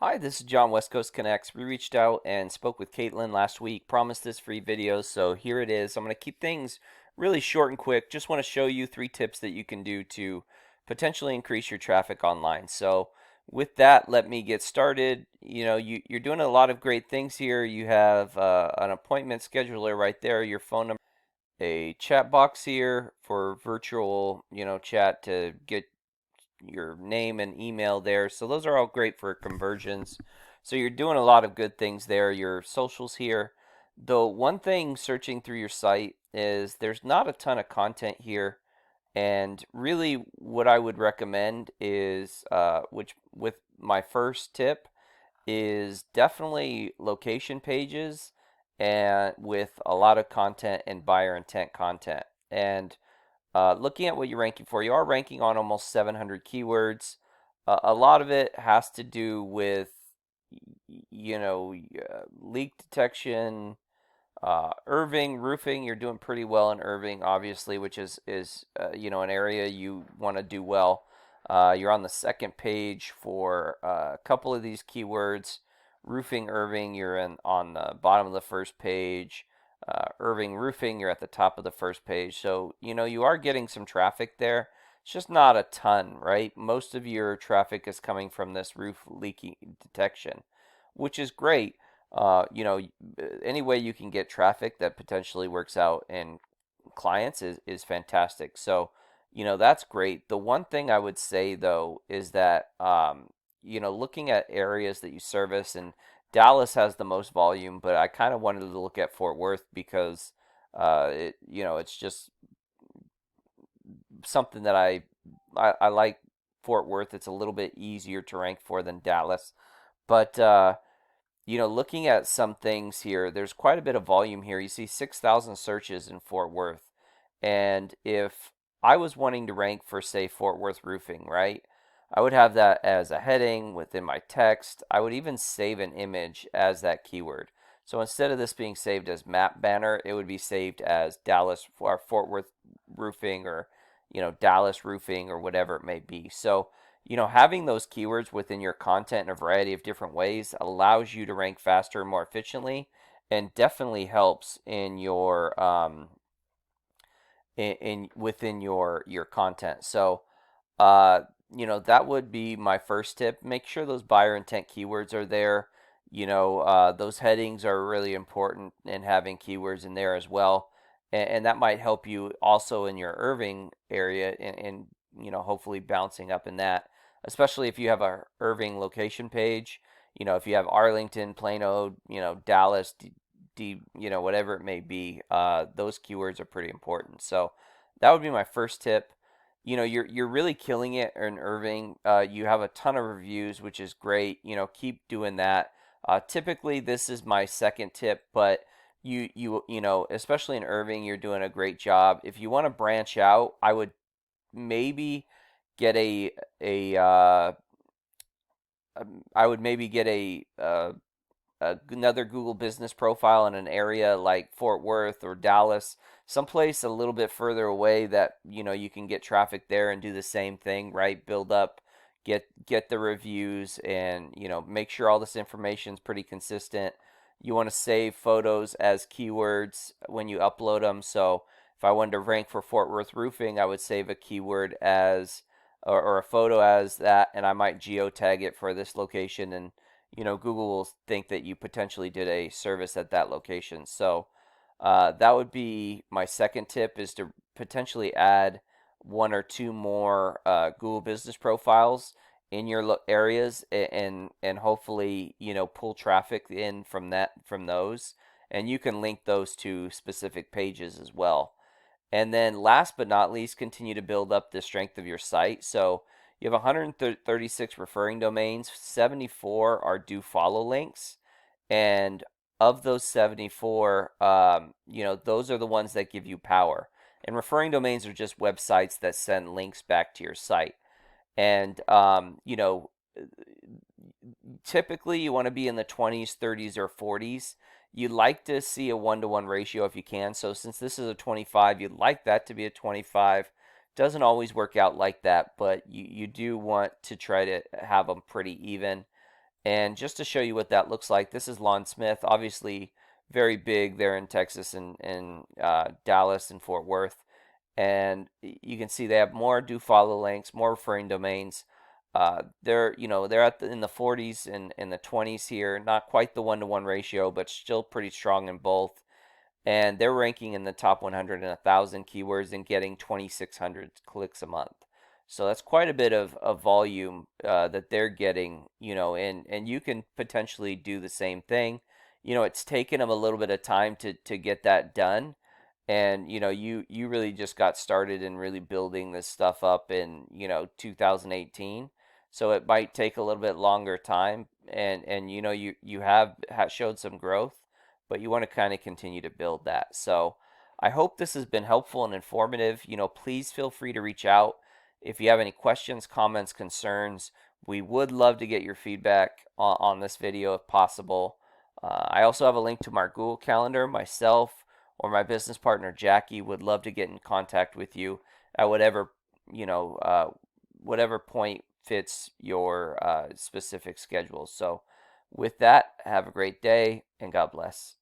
Hi, this is John, West Coast Connects. We reached out and spoke with Caitlin last week, promised this free video, so here it is. I'm going to keep things really short and quick. Just want to show you 3 tips that you can do to potentially increase your traffic online. So with that, let me get started. You're doing a lot of great things here. You have an appointment scheduler right there, your phone number, a chat box here for virtual, chat to get your name and email there. So those are all great for conversions. So you're doing a lot of good things there. Your socials here. Though one thing searching through your site is there's not a ton of content here. And really what I would recommend is, which with my first tip, is definitely location pages and with a lot of content and buyer intent content. And looking at what you're ranking for, you are ranking on almost 700 keywords. A lot of it has to do with, leak detection. Irving roofing, you're doing pretty well in Irving, obviously, which is an area you want to do well. You're on the second page for a couple of these keywords. Roofing Irving, you're on the bottom of the first page. Irving roofing, you're at the top of the first page. So you are getting some traffic there. It's just not a ton, right? Most of your traffic is coming from this roof leaking detection, which is great. Any way you can get traffic that potentially works out in clients is fantastic. So, that's great. The one thing I would say though is that, looking at areas that you service, and Dallas has the most volume, but I kind of wanted to look at Fort Worth because, it's just something that I like Fort Worth. It's a little bit easier to rank for than Dallas, but looking at some things here, there's quite a bit of volume here. You see 6,000 searches in Fort Worth. And if I was wanting to rank for, say, Fort Worth roofing, right? I would have that as a heading within my text. I would even save an image as that keyword. So instead of this being saved as map banner, it would be saved as Dallas or Fort Worth roofing, or, Dallas roofing, or whatever it may be. So having those keywords within your content in a variety of different ways allows you to rank faster and more efficiently, and definitely helps in your within your content. So, that would be my first tip. Make sure those buyer intent keywords are there. Those headings are really important, and having keywords in there as well. And that might help you also in your Irving area, and hopefully bouncing up in that, especially if you have a Irving location page. If you have Arlington, Plano, Dallas, whatever it may be, those keywords are pretty important. So that would be my first tip. You're really killing it in Irving. You have a ton of reviews, which is great. Keep doing that. Typically, this is my second tip, but especially in Irving, you're doing a great job. If you want to branch out, I would maybe get a I would maybe get another Google business profile in an area like Fort Worth or Dallas, someplace a little bit further away that you can get traffic there and do the same thing, right? Build up, get the reviews, and make sure all this information is pretty consistent. You want to save photos as keywords when you upload them. So if I wanted to rank for Fort Worth roofing, I would save a keyword as, or a photo as that, and I might geotag it for this location, and Google will think that you potentially did a service at that location. So that would be my second tip, is to potentially add one or two more Google business profiles in your areas, and hopefully pull traffic in from those, and you can link those to specific pages as well. And then last but not least, continue to build up the strength of your site. So you have 136 referring domains, 74 are do follow links. And of those 74, those are the ones that give you power. And referring domains are just websites that send links back to your site. And, typically you want to be in the 20s, 30s, or 40s. You'd like to see a 1-to-1 ratio if you can. So since this is a 25, you'd like that to be a 25. Doesn't always work out like that, but you do want to try to have them pretty even. And just to show you what that looks like, this is Lon Smith, obviously very big there in Texas and Dallas and Fort Worth. And you can see they have more do follow links, more referring domains. They're in the 40s and the 20s here, not quite the 1-to-1 ratio, but still pretty strong in both. And they're ranking in the top 100 and 1,000 keywords and getting 2,600 clicks a month. So that's quite a bit of volume that they're getting, and you can potentially do the same thing. It's taken them a little bit of time to get that done. And you really just got started in really building this stuff up in 2018. So it might take a little bit longer time, and you have showed some growth, but you want to kind of continue to build that. So I hope this has been helpful and informative. Please feel free to reach out if you have any questions, comments, concerns. We would love to get your feedback on this video if possible. I also have a link to my Google Calendar. Myself or my business partner Jackie would love to get in contact with you at you know uh, whatever point fits your specific schedule. So with that, have a great day and God bless.